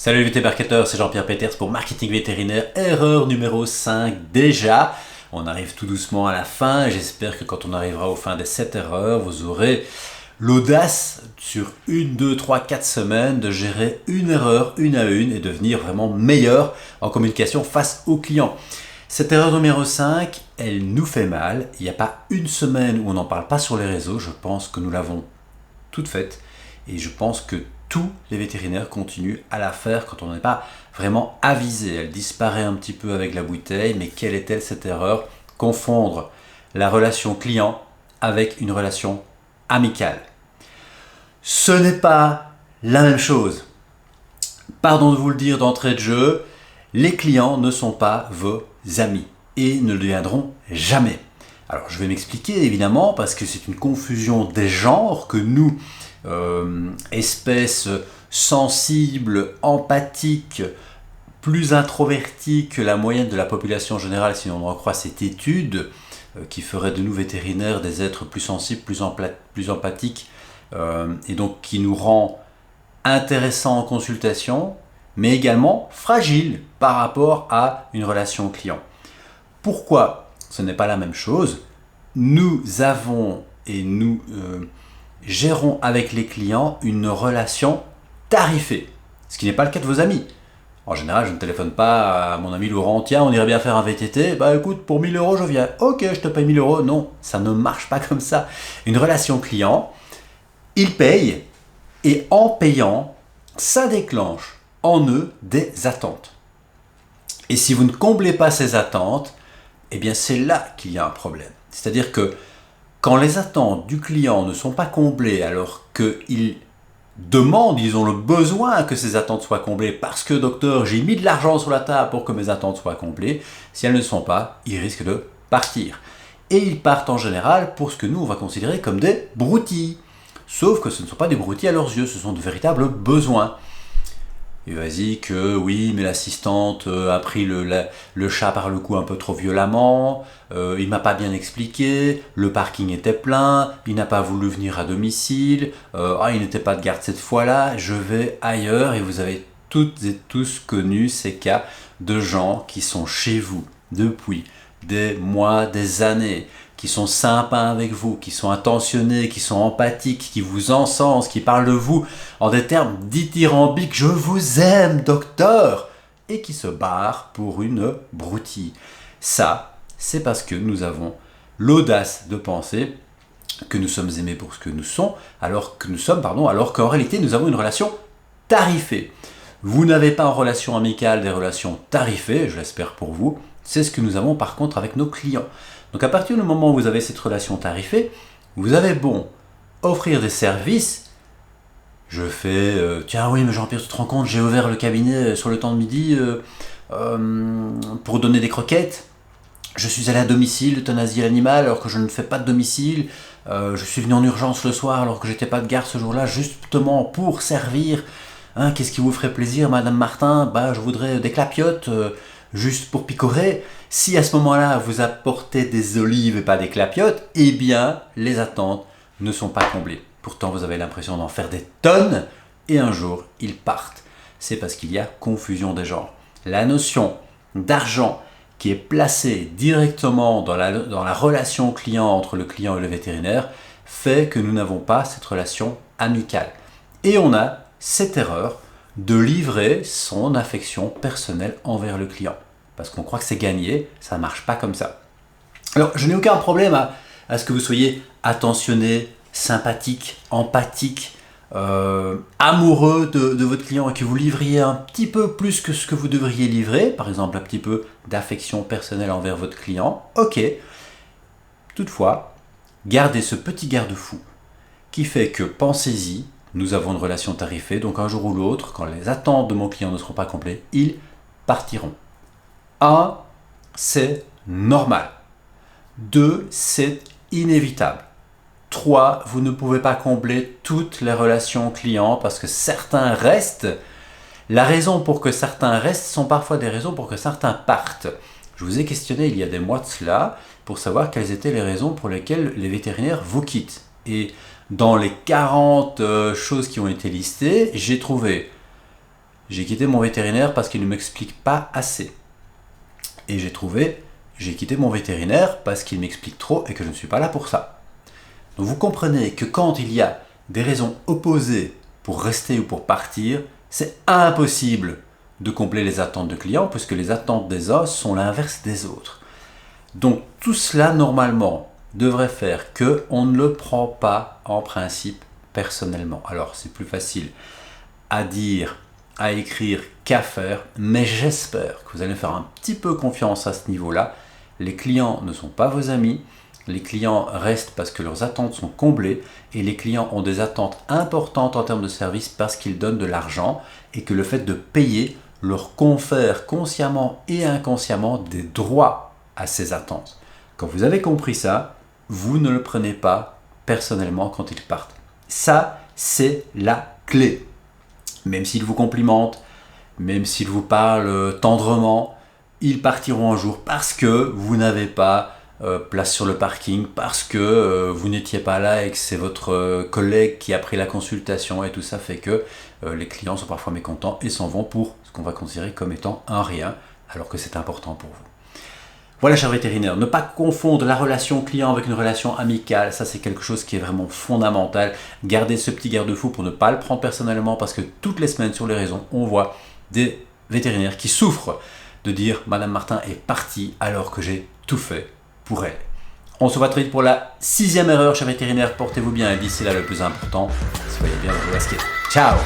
Salut les vétérinaires, c'est Jean-Pierre Peters pour Marketing Vétérinaire, erreur numéro 5 déjà. On arrive tout doucement à la fin et j'espère que quand on arrivera aux fins des 7 erreurs, vous aurez l'audace sur 1, 2, 3, 4 semaines de gérer une erreur une à une et devenir vraiment meilleur en communication face aux clients. Cette erreur numéro 5, elle nous fait mal. Il n'y a pas une semaine où on n'en parle pas sur les réseaux. Je pense que nous l'avons toute faite et je pense que tous les vétérinaires continuent à la faire quand on n'est pas vraiment avisé. Elle disparaît un petit peu avec la bouteille, mais quelle est-elle cette erreur? Confondre la relation client avec une relation amicale. Ce n'est pas la même chose. Pardon de vous le dire d'entrée de jeu, les clients ne sont pas vos amis et ne le deviendront jamais. Alors je vais m'expliquer évidemment parce que c'est une confusion des genres que nous, espèces sensibles, empathiques, plus introverties que la moyenne de la population générale, si on en croit cette étude, qui ferait de nous vétérinaires des êtres plus sensibles, plus empathiques, et donc qui nous rend intéressants en consultation, mais également fragiles par rapport à une relation client. Pourquoi ce n'est pas la même chose? Nous avons et nous gérons avec les clients une relation tarifée, ce qui n'est pas le cas de vos amis. En général, je ne téléphone pas à mon ami Laurent, tiens, on irait bien faire un VTT, bah écoute, pour 1000 euros, je viens. Ok, je te paye 1000 euros. Non, ça ne marche pas comme ça. Une relation client, il paye, et en payant, ça déclenche en eux des attentes. Et si vous ne comblez pas ces attentes, eh bien c'est là qu'il y a un problème. C'est-à-dire que quand les attentes du client ne sont pas comblées alors qu'il demande, ils ont le besoin que ces attentes soient comblées parce que docteur, j'ai mis de l'argent sur la table pour que mes attentes soient comblées, si elles ne le sont pas, ils risquent de partir. Et ils partent en général pour ce que nous on va considérer comme des broutilles. Sauf que ce ne sont pas des broutilles à leurs yeux, ce sont de véritables besoins. Et vas-y que oui, mais l'assistante a pris le chat par le cou un peu trop violemment, il m'a pas bien expliqué, le parking était plein, il n'a pas voulu venir à domicile, il n'était pas de garde cette fois-là, je vais ailleurs. Et vous avez toutes et tous connu ces cas de gens qui sont chez vous depuis des mois, des années, qui sont sympas avec vous, qui sont attentionnés, qui sont empathiques, qui vous encensent, qui parlent de vous en des termes dithyrambiques, je vous aime, docteur, et qui se barrent pour une broutille. Ça, c'est parce que nous avons l'audace de penser que nous sommes aimés pour ce que nous sommes, alors qu'en réalité, nous avons une relation tarifée. Vous n'avez pas en relation amicale des relations tarifées, je l'espère pour vous, c'est ce que nous avons par contre avec nos clients. Donc à partir du moment où vous avez cette relation tarifée, vous avez bon offrir des services. Je fais, tiens oui mais Jean-Pierre, tu te rends compte, j'ai ouvert le cabinet sur le temps de midi pour donner des croquettes. Je suis allé à domicile, euthanasier l'animal alors que je ne fais pas de domicile. Je suis venu en urgence le soir alors que j'étais pas de garde ce jour-là, justement pour servir. Qu'est-ce qui vous ferait plaisir, Madame Martin? Je voudrais des clapiotes. Juste pour picorer. Si à ce moment-là vous apportez des olives et pas des clapiotes, eh bien les attentes ne sont pas comblées. Pourtant vous avez l'impression d'en faire des tonnes et un jour ils partent. C'est parce qu'il y a confusion des genres. La notion d'argent qui est placée directement dans la relation client entre le client et le vétérinaire fait que nous n'avons pas cette relation amicale. Et on a cette erreur de livrer son affection personnelle envers le client. Parce qu'on croit que c'est gagné, ça ne marche pas comme ça. Alors, je n'ai aucun problème à ce que vous soyez attentionné, sympathique, empathique, amoureux de votre client et que vous livriez un petit peu plus que ce que vous devriez livrer, par exemple un petit peu d'affection personnelle envers votre client. Ok. Toutefois, gardez ce petit garde-fou qui fait que, pensez-y, nous avons une relation tarifée, donc un jour ou l'autre, quand les attentes de mon client ne seront pas complètes, ils partiront. 1, c'est normal. 2, c'est inévitable. 3, vous ne pouvez pas combler toutes les relations clients parce que certains restent. La raison pour que certains restent sont parfois des raisons pour que certains partent. Je vous ai questionné il y a des mois de cela pour savoir quelles étaient les raisons pour lesquelles les vétérinaires vous quittent. Et dans les 40 choses qui ont été listées, j'ai trouvé j'ai quitté mon vétérinaire parce qu'il ne m'explique pas assez. Et j'ai quitté mon vétérinaire parce qu'il m'explique trop et que je ne suis pas là pour ça. Donc vous comprenez que quand il y a des raisons opposées pour rester ou pour partir, c'est impossible de combler les attentes de clients puisque les attentes des uns sont l'inverse des autres. Donc tout cela normalement devrait faire qu'on ne le prend pas en principe personnellement. Alors c'est plus facile à dire, à écrire qu'à faire, mais j'espère que vous allez faire un petit peu confiance à ce niveau-là. Les clients ne sont pas vos amis, les clients restent parce que leurs attentes sont comblées et les clients ont des attentes importantes en termes de service parce qu'ils donnent de l'argent et que le fait de payer leur confère consciemment et inconsciemment des droits à ces attentes. Quand vous avez compris ça, vous ne le prenez pas personnellement quand ils partent. Ça, c'est la clé. Même s'ils vous complimentent, même s'ils vous parlent tendrement, ils partiront un jour parce que vous n'avez pas place sur le parking, parce que vous n'étiez pas là et que c'est votre collègue qui a pris la consultation et tout ça fait que les clients sont parfois mécontents et s'en vont pour ce qu'on va considérer comme étant un rien, alors que c'est important pour vous. Voilà, chers vétérinaires, ne pas confondre la relation client avec une relation amicale, ça c'est quelque chose qui est vraiment fondamental. Gardez ce petit garde-fou pour ne pas le prendre personnellement parce que toutes les semaines sur les réseaux, on voit des vétérinaires qui souffrent de dire « Madame Martin est partie alors que j'ai tout fait pour elle ». On se voit très vite pour la 6e erreur, chers vétérinaires, portez-vous bien et d'ici là le plus important, soyez bien dans vos baskets. Ciao!